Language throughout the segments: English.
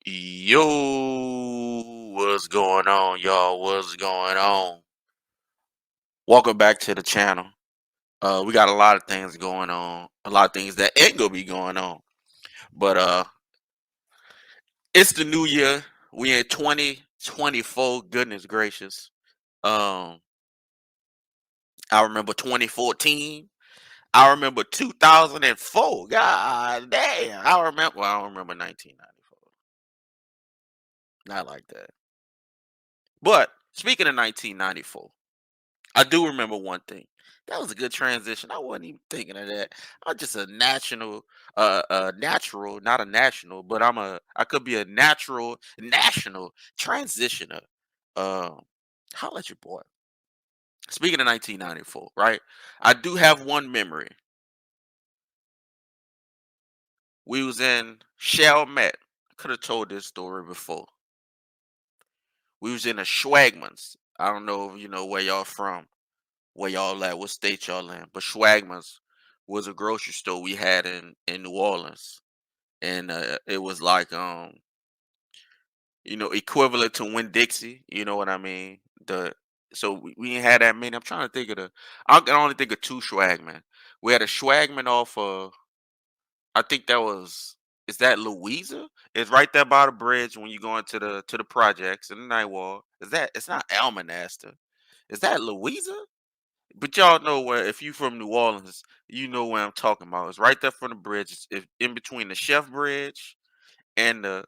Yo, what's going on, y'all? What's going on? Welcome back to the channel. We got a lot of things going on, a lot of things that ain't gonna be going on. But it's the new year. We in 2024. Goodness gracious. Um, I remember 2014. I remember 2004. God damn. I remember. Well, I don't remember 1994. Not like that. But speaking of 1994. I do remember one thing. That was a good transition. I wasn't even thinking of that. I'm just a natural, not a national, but I could be a natural national transitioner. Um, Holla at your boy. Speaking of 1994, right? I do have one memory. We was in Chalmette. I could have told this story before. We was in a Schwagman's. I don't know if you know where y'all from. Where y'all at, what state y'all in. But Schwagman's was a grocery store we had in New Orleans, and it was like equivalent to Winn Dixie. You know what I mean? We ain't had that many. I'm trying to think of I can only think of two Schwagman. We had a Schwagman off of I think that was is that Louisa? It's right there by the bridge when you go into the projects in the night wall. Is that it's not Almanaster. Is that Louisa? But y'all know where if you from New Orleans, you know where I'm talking about. It's right there from the bridge. It's in between the Chef Bridge and the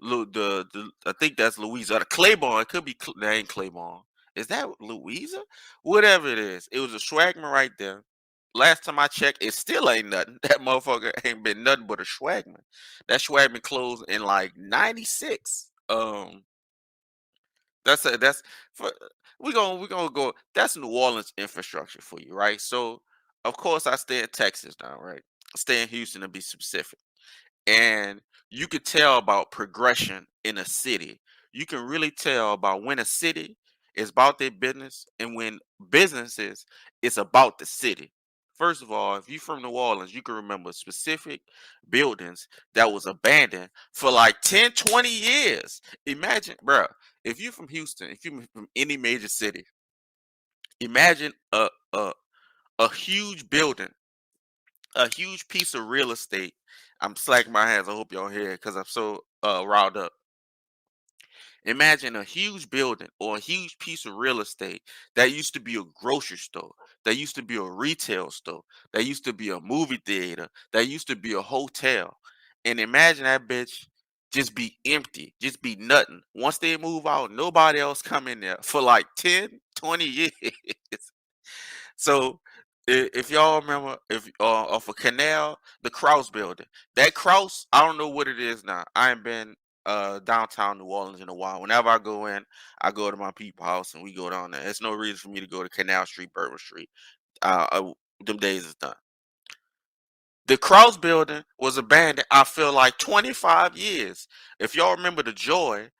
I think that's Louisa. The Claiborne. It could be that ain't Claiborne. Is that Louisa? Whatever it is. It was a Schwagman right there. Last time I checked, it still ain't nothing. That motherfucker ain't been nothing but a Schwagman. That Schwagman closed in like '96. That's for we gonna go. That's New Orleans infrastructure for you, right? So of course I stay in Texas now, right? I stay in Houston to be specific, and you could tell about progression in a city. You can really tell about when a city is about their business and when businesses is about the city. First of all, if you from New Orleans, you can remember specific buildings that was abandoned for like 10, 20 years. Imagine, bruh, if you from Houston, if you from any major city, imagine a huge building, a huge piece of real estate. I'm slacking my hands. I hope y'all hear it because I'm so riled up. Imagine a huge building or a huge piece of real estate that used to be a grocery store, that used to be a retail store, that used to be a movie theater, that used to be a hotel. And imagine that bitch just be empty, just be nothing. Once they move out, nobody else come in there for like 10, 20 years. So if y'all remember, if off a canal, the Kraus building, that Kraus, I don't know what it is now. I ain't been downtown New Orleans in a while. Whenever I go in, I go to my people house and we go down there. There's no reason for me to go to Canal Street, Bourbon Street. Them days is done. The Kraus building was abandoned, I feel like 25 years. If y'all remember the Joy,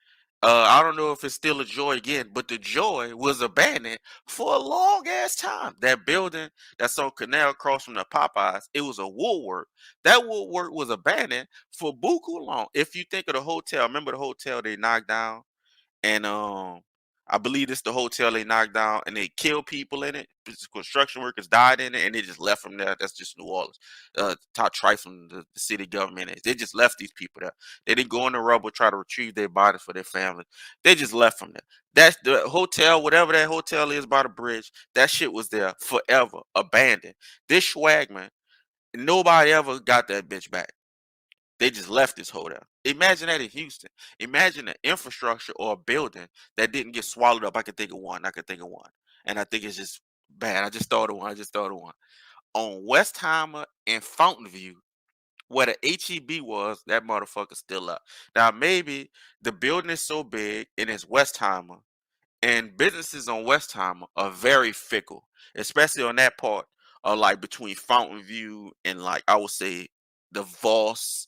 I don't know if it's still a Joy again, but the Joy was abandoned for a long ass time. That building that's on Canal across from the Popeyes, it was a Woolworth. That Woolworth was abandoned for buku long. If you think of the hotel, remember the hotel they knocked down? And I believe it's the hotel they knocked down and they killed people in it. Construction workers died in it and they just left them there. That's just New Orleans. Todd Trice from the city government. They just left these people there. They didn't go in the rubble try to retrieve their bodies for their family. They just left them there. That's the hotel, whatever that hotel is by the bridge. That shit was there forever, abandoned. This Schwagman, nobody ever got that bitch back. They just left this hotel. Imagine that in Houston. Imagine an infrastructure or a building that didn't get swallowed up. I can think of one. I can think of one. And I think it's just bad. I just thought of one. I just thought of one. On Westheimer and Fountain View, where the HEB was, that motherfucker's still up. Now, maybe the building is so big and it's Westheimer, and businesses on Westheimer are very fickle, especially on that part of like between Fountain View and like I would say the Voss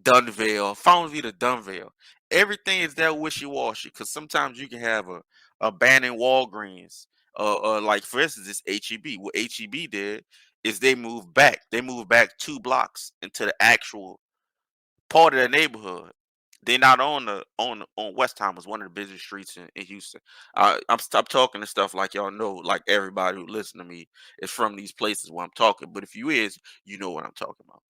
Dunvale, Fountainville to Dunvale. Everything is that wishy washy because sometimes you can have a abandoned Walgreens. Like for instance, this HEB. What HEB did is they moved back. They moved back 2 blocks into the actual part of the neighborhood. They're not on on West Time, one of the busiest streets in Houston. I'm stop talking and stuff like y'all know, like everybody who listen to me is from these places where I'm talking. But if you is, you know what I'm talking about.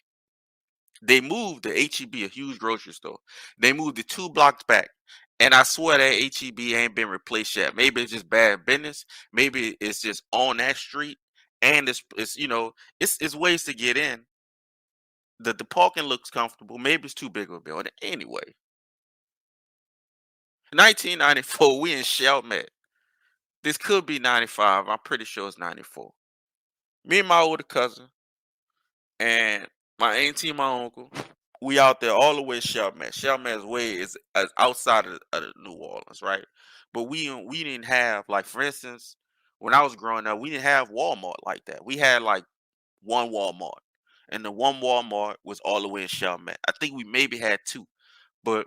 They moved the HEB, a huge grocery store. They moved it 2 blocks back. And I swear that HEB ain't been replaced yet. Maybe it's just bad business. Maybe it's just on that street. And it's it's ways to get in. The parking looks comfortable. Maybe it's too big of a building. Anyway, 1994, we in Chalmette. This could be 95. I'm pretty sure it's 94. Me and my older cousin and my auntie and my uncle, we out there all the way in Chalmette. Chalmette's way is outside of New Orleans, right? But we didn't have, like, for instance, when I was growing up, we didn't have Walmart like that. We had like one Walmart, and the one Walmart was all the way in Chalmette. I think we maybe had two, but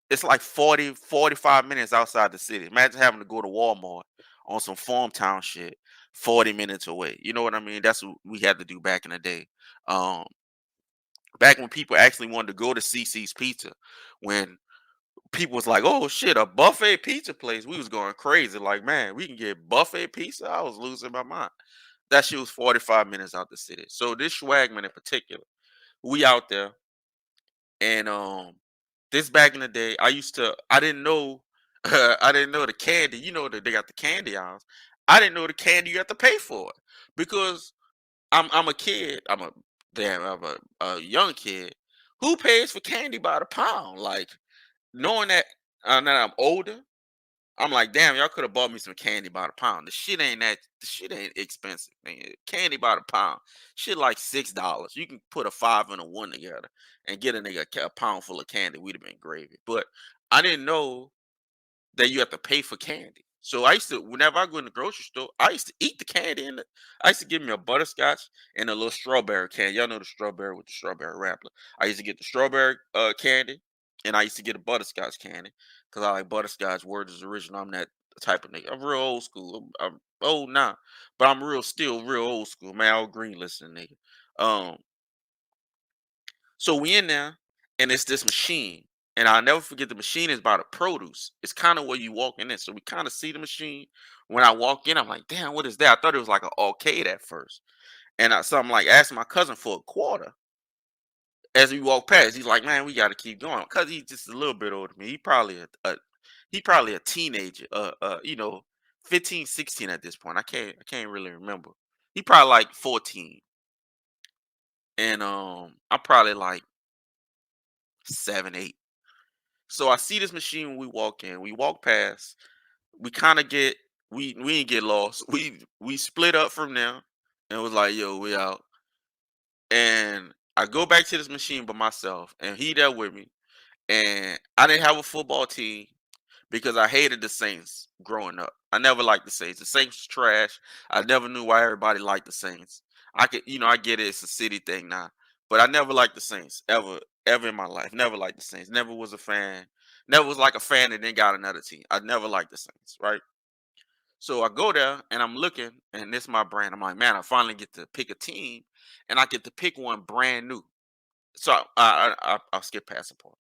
it's like 45 minutes outside the city. Imagine having to go to Walmart on some farm town shit 40 minutes away. You know what I mean? That's what we had to do back in the day. Um, Back when people actually wanted to go to CC's Pizza, when people was like, "Oh shit, a buffet pizza place." We was going crazy. Like, man, we can get buffet pizza. I was losing my mind. That shit was 45 minutes out the city. So this Schwagman in particular, we out there. And this back in the day, I didn't know I didn't know the candy. You know that they got the candy aisles. I didn't know the candy you have to pay for it because I'm a kid. I'm a young kid who pays for candy by the pound. Like, knowing that that I'm older, I'm like, damn, y'all could have bought me some candy by the pound. The shit ain't expensive, man. Candy by the pound. Shit like $6. You can put a five and a one together and get a nigga a pound full of candy. We'd have been gravy. But I didn't know that you have to pay for candy. So I used to, whenever I go in the grocery store, I used to eat the candy I used to give me a butterscotch and a little strawberry candy. Y'all know the strawberry with the strawberry wrapper. I used to get the strawberry candy, and I used to get a butterscotch candy because I like butterscotch. Word is original. I'm that type of nigga. I'm real old school. I'm old now, but I'm still real old school. Man, Al Green listening nigga. Um, so we in there, and it's this machine, and I'll never forget the machine is by the produce. It's kind of where you walking in, so we kind of see the machine. When I walk in, I'm like, damn, what is that? I thought it was like an arcade at first, and so I'm like asking my cousin for a quarter. As we walk past, he's like, man, we got to keep going, cause he's just a little bit older than me. He probably a teenager, 15, 16 at this point. I can't really remember. He probably like 14, and I'm probably like 7, 8. So I see this machine when we walk in. We walk past. We kind of get we didn't get lost. We split up from there and was like, yo, we out. And I go back to this machine by myself, and he there with me. And I didn't have a football team because I hated the Saints growing up. I never liked the Saints. The Saints was trash. I never knew why everybody liked the Saints. I get it. It's a city thing now, but I never liked the Saints ever in my life. Never liked the Saints. Never was a fan. Never was like a fan and then got another team. I never liked the Saints. Right. So I go there and I'm looking, and this is my brand. I'm like, man, I finally get to pick a team, and I get to pick one brand new. So I'll skip past the part.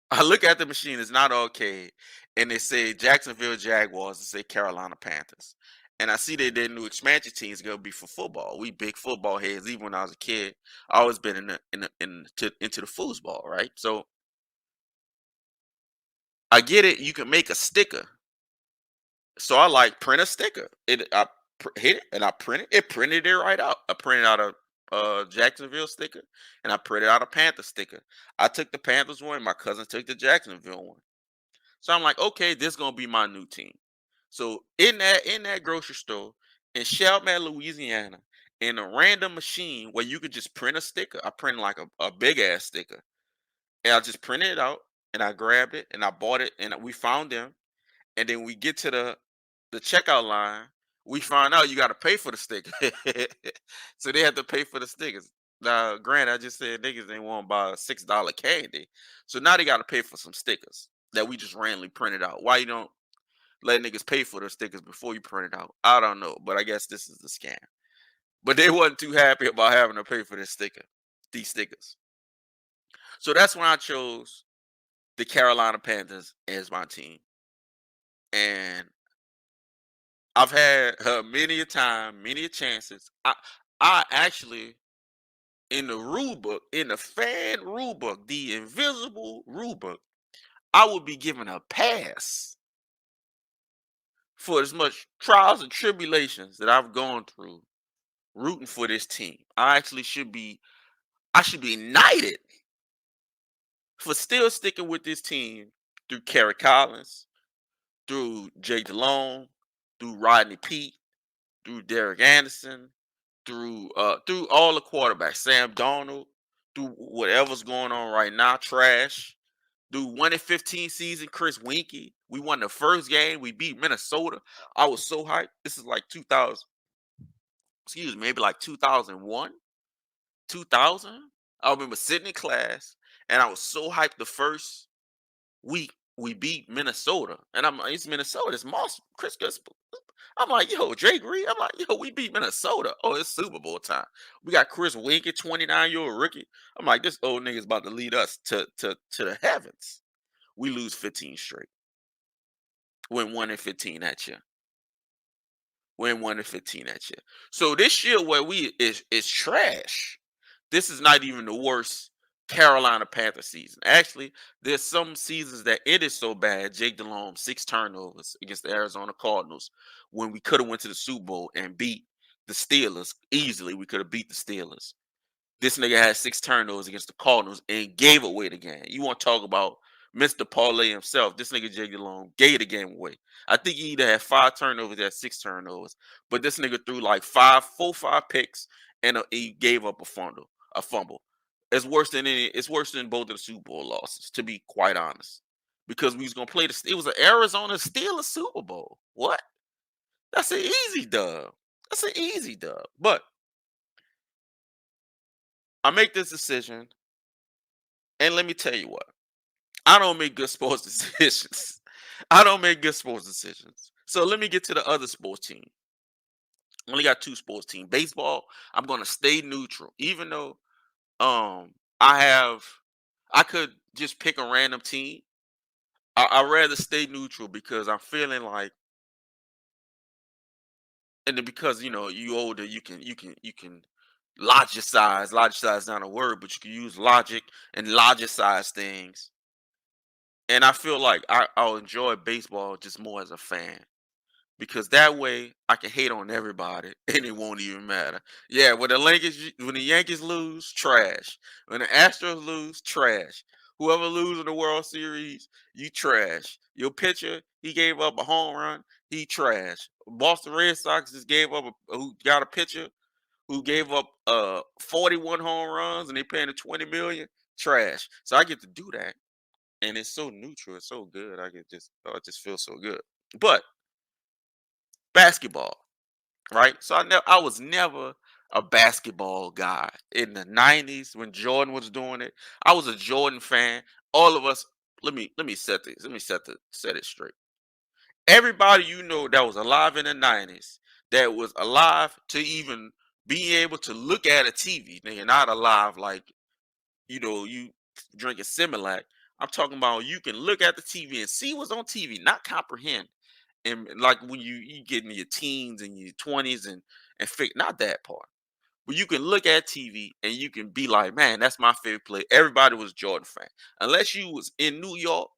I look at the machine, it's not okay, and they say Jacksonville Jaguars and say Carolina Panthers. And I see that their new expansion team is gonna be for football. We big football heads. Even when I was a kid, I always been into the foosball, right? So I get it. You can make a sticker. So I like print a sticker. Hit it and I print it. It printed it right out. I printed out a Jacksonville sticker and I printed out a Panther sticker. I took the Panthers one. My cousin took the Jacksonville one. So I'm like, okay, this gonna be my new team. So in that grocery store in Chalmette, Louisiana, in a random machine where you could just print a sticker, I printed like a big ass sticker, and I just printed it out and I grabbed it and I bought it and we found them, and then we get to the checkout line. We find out you got to pay for the sticker, so they have to pay for the stickers. Now, granted, I just said niggas ain't want to buy a $6 candy, so now they got to pay for some stickers that we just randomly printed out. Why you don't let niggas pay for the stickers before you print it out? I don't know, but I guess this is the scam. But they wasn't too happy about having to pay for these stickers. So that's when I chose. the Carolina Panthers as my team, and I've had many a time, many a chances. I actually in the rule book, in the fan rule book, the invisible rule book, I would be given a pass for as much trials and tribulations that I've gone through rooting for this team. I should be knighted for still sticking with this team through Kerry Collins, through Jay Delhomme, through Rodney Peete, through Derek Anderson, through all the quarterbacks, Sam Darnold, through whatever's going on right now, trash. Through 1-15 season, Chris Winkie. We won the first game. We beat Minnesota. I was so hyped. This is like 2000, excuse me, maybe like 2001, 2000. I remember sitting in class and I was so hyped the first week we beat Minnesota. And I'm like, it's Minnesota. It's Moss, Chris Gus. I'm like, yo, Drake Reed. I'm like, yo, we beat Minnesota. Oh, it's Super Bowl time. We got Chris Winkie, 29-year-old rookie. I'm like, this old nigga's about to lead us to the heavens. We lose 15 straight. Win 1-15 that year. Win 1-15 that year. So this year where we is trash. This is not even the worst Carolina Panther season. Actually, there's some seasons that it is so bad. Jake Delhomme, 6 turnovers against the Arizona Cardinals when we could have went to the Super Bowl and beat the Steelers easily. We could have beat the Steelers. This nigga had 6 turnovers against the Cardinals and gave away the game. You want to talk about Mr. Parlay himself? This nigga Jake Delhomme gave the game away. I think he either had 5 turnovers or 6 turnovers, but this nigga threw like 5 picks and he gave up a fumble. A fumble. It's worse than any. It's worse than both of the Super Bowl losses, to be quite honest, because we was gonna play the. It was an Arizona Steelers Super Bowl. What? That's an easy dub. That's an easy dub. But I make this decision, and let me tell you what. I don't make good sports decisions. I don't make good sports decisions. So let me get to the other sports team. Only got 2 sports teams. Baseball, I'm gonna stay neutral. Even though I have I could just pick a random team. I'd rather stay neutral because I'm feeling like, and then because you older, you can logicize. Logicize is not a word, but you can use logic and logicize things. And I feel like I'll enjoy baseball just more as a fan. Because that way I can hate on everybody and it won't even matter. Yeah, when the Yankees lose, trash. When the Astros lose, trash. Whoever lose in the World Series, you trash. Your pitcher, he gave up a home run, he trash. Boston Red Sox just gave up who got a pitcher who gave up 41 home runs and they paying him 20 million, trash. So I get to do that. And it's so neutral, it's so good. I just feel so good. But basketball. Right? So I was never a basketball guy. In the 90s when Jordan was doing it, I was a Jordan fan. All of us, let me set it straight. Everybody that was alive in the 90s, that was alive to even be able to look at a TV, nigga, not alive like, you drinking Similac. I'm talking about you can look at the TV and see what's on TV, not comprehend. And like when you get in your teens and your 20s and not that part. But you can look at TV and you can be like, man, that's my favorite player. Everybody was Jordan fan. Unless you was in New York,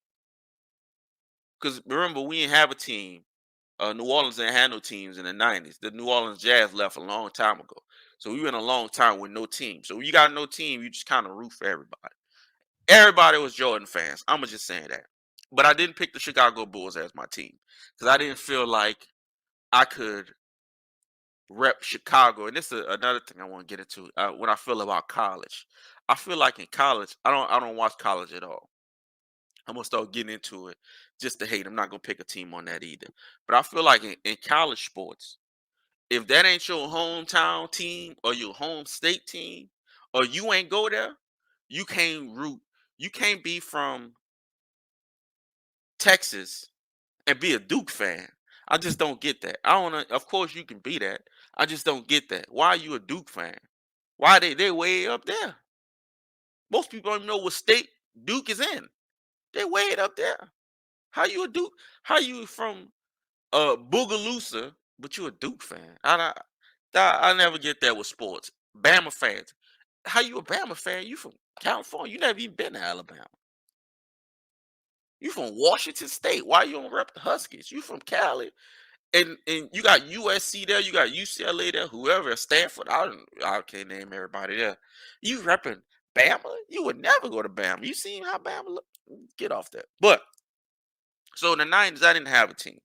because remember, we didn't have a team. New Orleans didn't have no teams in the 90s. The New Orleans Jazz left a long time ago. So we went a long time with no team. So you got no team, you just kind of root for everybody. Everybody was Jordan fans. I'm just saying that. But I didn't pick the Chicago Bulls as my team because I didn't feel like I could rep Chicago. And this is another thing I want to get into. When I feel about college, I feel like in college, I don't watch college at all. I'm gonna start getting into it just to hate. I'm not gonna pick a team on that either. But I feel like in college sports, if that ain't your hometown team or your home state team, or you ain't go there, you can't root. You can't be from Texas and be a Duke fan. I just don't get that. I don't know. Of course, you can be that. I just don't get that. Why are you a Duke fan? Why they way up there? Most people don't even know what state Duke is in. They way up there. How you a Duke? How you from Bogalusa, but you a Duke fan? I never get that with sports. Bama fans. How you a Bama fan? You from California? You never even been to Alabama. You from Washington State? Why you don't rep the Huskies? You from Cali? And you got USC there, you got UCLA there, whoever, Stanford. I can't name everybody there. You repping Bama? You would never go to Bama. You seen how Bama look? Get off that. But so in the 90s, I didn't have a team.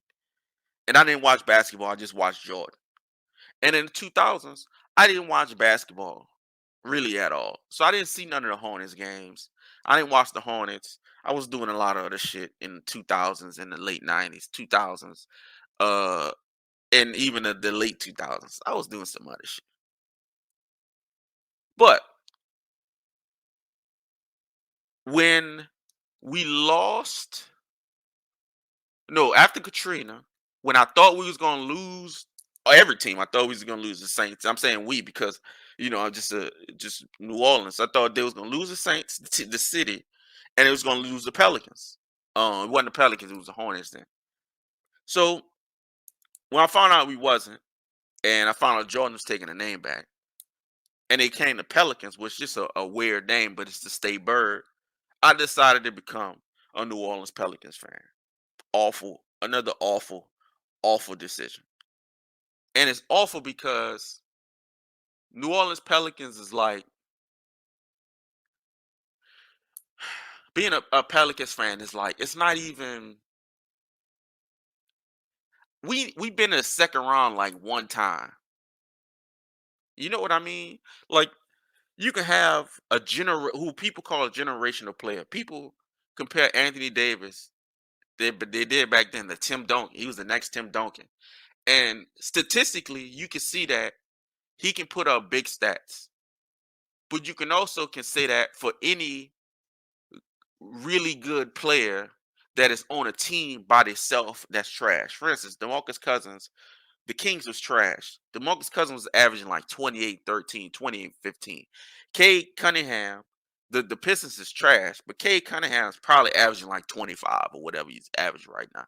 And I didn't watch basketball, I just watched Jordan. And in the 2000s, I didn't watch basketball really at all. So I didn't see none of the Hornets games. I didn't watch the Hornets. I was doing a lot of other shit in the 2000s and the late 90s, 2000s. Uh and even the late 2000s. I was doing some other shit. But when we lost, no, after Katrina, when I thought we was gonna lose every team, I thought we was gonna lose the Saints. I'm saying we because I'm just New Orleans. I thought they was gonna lose the Saints, the city, and it was gonna lose the Pelicans. It wasn't the Pelicans, it was the Hornets then. So when I found out we wasn't, and I found out Jordan was taking the name back, and they came to Pelicans, which is just a weird name, but it's the state bird. I decided to become a New Orleans Pelicans fan. Awful, another awful, awful decision. And it's awful because New Orleans Pelicans is like being a Pelicans fan is like it's not even we've been in the second round like one time. You know what I mean? Like you can have who people call a generational player. People compare Anthony Davis but they did back then the Tim Duncan. He was the next Tim Duncan. And statistically, you can see that he can put up big stats. But you can also can say that for any really good player that is on a team by themselves that's trash. For instance, DeMarcus Cousins, the Kings was trash. DeMarcus Cousins was averaging like 28, 13, 28, 15. Cade Cunningham, the Pistons is trash, but Cade Cunningham's probably averaging like 25 or whatever he's averaging right now.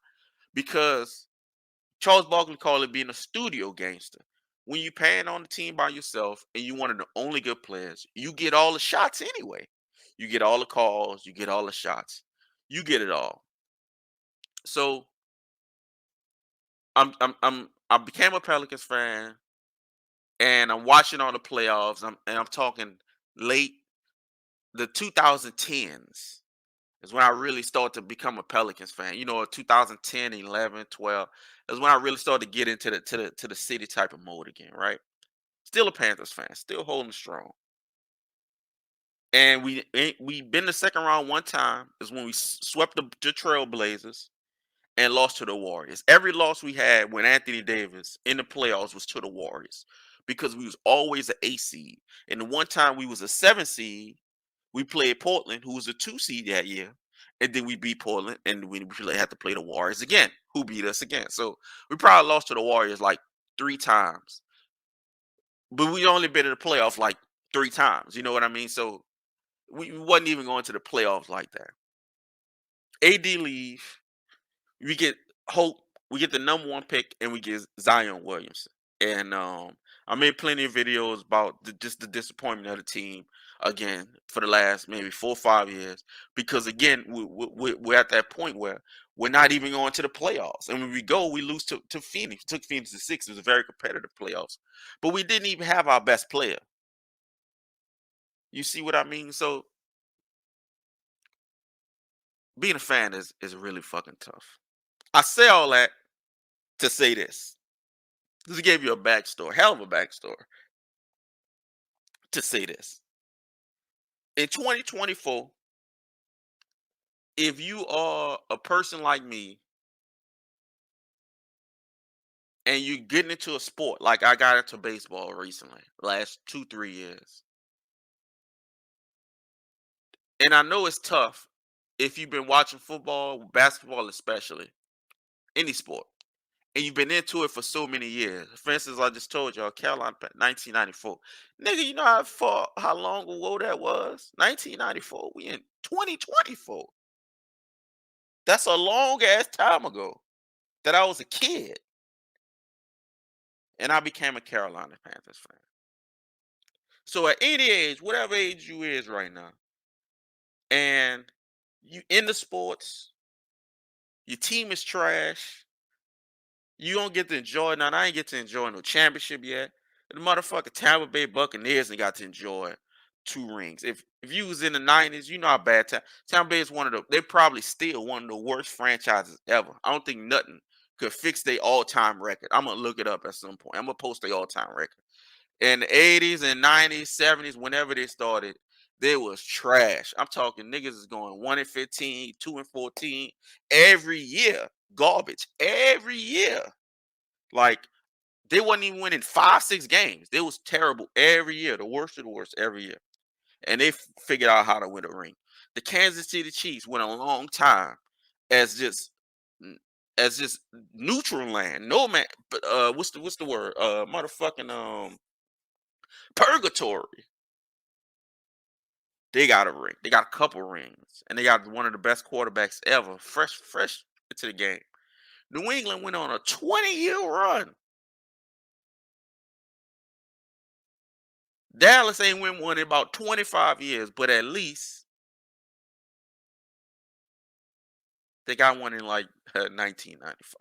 Because Charles Barkley called it being a studio gangster. When you paying on the team by yourself and you one of the only good players, you get all the shots anyway. You get all the calls, you get all the shots, you get it all. So I became a Pelicans fan, and I'm watching all the playoffs. I'm talking late the 2010s is when I really started to become a Pelicans fan. 2010, 11, 12 is when I really started to get into the city type of mode again, right? Still a Panthers fan, still holding strong. And we been the second round one time is when we swept the Trailblazers and lost to the Warriors. Every loss we had when Anthony Davis in the playoffs was to the Warriors because we was always an 8 seed. And the one time we was a 7 seed, we played Portland, who was a 2 seed that year. And then we beat Portland, and had to play the Warriors again, who beat us again. So we probably lost to the Warriors like 3 times, but we only been in the playoffs like 3 times. You know what I mean? So we wasn't even going to the playoffs like that. AD leave, we get Hope, we get the number one pick, and we get Zion Williamson. And I made plenty of videos about just the disappointment of the team again for the last maybe 4 or 5 years because again we're at that point where we're not even going to the playoffs, and when we go, we lose to Phoenix. Took Phoenix to 6. It was a very competitive playoffs, but we didn't even have our best player. You see what I mean? So being a fan is really fucking tough. I say all that to say this. This gave you a backstory, hell of a backstory, to say this. In 2024, if you are a person like me and you're getting into a sport, like I got into baseball recently, last 2, 3 years, and I know it's tough if you've been watching football, basketball especially, any sport, and you've been into it for so many years. For instance, I just told y'all, Carolina, 1994. Nigga, you know how long ago that was? 1994. We in 2024. That's a long ass time ago that I was a kid, and I became a Carolina Panthers fan. So at any age, whatever age you is right now, and you in the sports, your team is trash. You don't get to enjoy it. Now, I ain't get to enjoy no championship yet. The motherfucking Tampa Bay Buccaneers ain't got to enjoy 2 rings. If you was in the 90s, you know how bad Tampa Bay is one of the, they probably still one of the worst franchises ever. I don't think nothing could fix their all-time record. I'm gonna look it up at some point. I'm gonna post their all-time record. In the 80s and 90s, 70s, whenever they started, they was trash. I'm talking niggas is going 1-15, 2-14 every year. Garbage every year. Like they wasn't even winning 5, 6 games. They was terrible every year, the worst of the worst every year. And they figured out how to win a ring. The Kansas City Chiefs went a long time as just as just neutral land. No man, but what's the word? Motherfucking purgatory. They got a ring. They got a couple rings, and they got one of the best quarterbacks ever, fresh into the game. New England went on a 20-year run. Dallas ain't win one in about 25 years, but at least they got one in like 1995.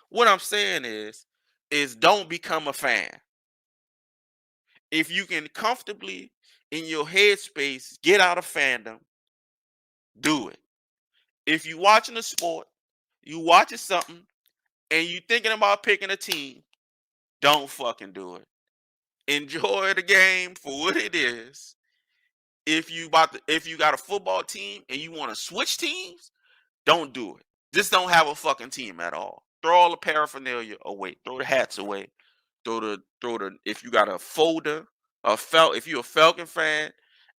What I'm saying is don't become a fan. If you can comfortably in your headspace get out of fandom, do it. If you watching a sport, you watching something, and you thinking about picking a team, don't fucking do it. Enjoy the game for what it is. If you got a football team and you want to switch teams, don't do it. Just don't have a fucking team at all. Throw all the paraphernalia away. Throw the hats away. Throw the if you got a folder, if you're a Falcon fan,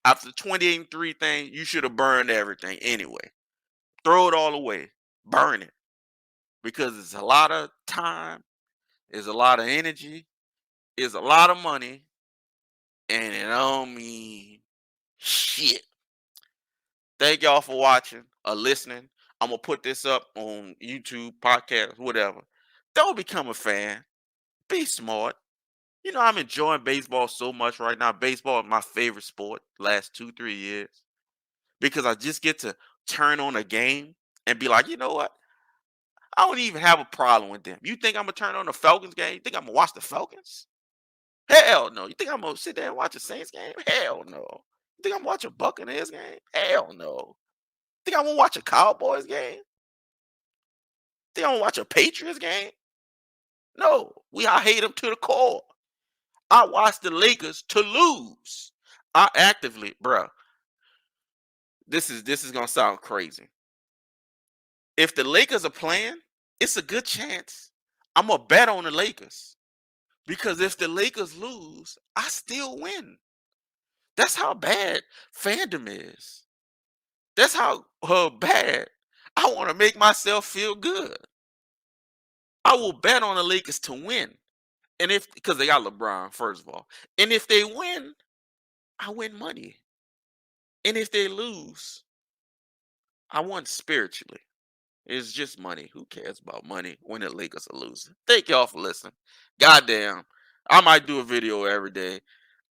after the 28-3 thing, you should have burned everything anyway. Throw it all away. Burn it. Because it's a lot of time, it's a lot of energy, it's a lot of money, and it don't mean shit. Thank y'all for watching or listening. I'm gonna put this up on YouTube, podcast, whatever. Don't become a fan. Be smart. You know, I'm enjoying baseball so much right now. Baseball is my favorite sport last 2, 3 years because I just get to turn on a game and be like, you know what? I don't even have a problem with them. You think I'm gonna turn on the Falcons game? You think I'm gonna watch the Falcons? Hell no. You think I'm gonna sit there and watch a Saints game? Hell no. You think I'm gonna watch a Buccaneers game? Hell no. Think I'm gonna watch a Cowboys game? Think I'm gonna watch a Patriots game? No. I hate them to the core. I watch the Lakers to lose. I actively, bruh. This is gonna sound crazy. If the Lakers are playing, it's a good chance I'm gonna bet on the Lakers. Because if the Lakers lose, I still win. That's how bad fandom is. That's how bad I want to make myself feel good. I will bet on the Lakers to win. And if because they got LeBron, first of all. And if they win, I win money. And if they lose, I won spiritually. It's just money. Who cares about money when the Lakers are losing? Thank y'all for listening. Goddamn. I might do a video every day.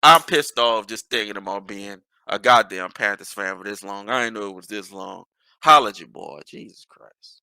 I'm pissed off just thinking about being a goddamn Panthers fan for this long. I didn't know it was this long. Holla at your boy. Jesus Christ.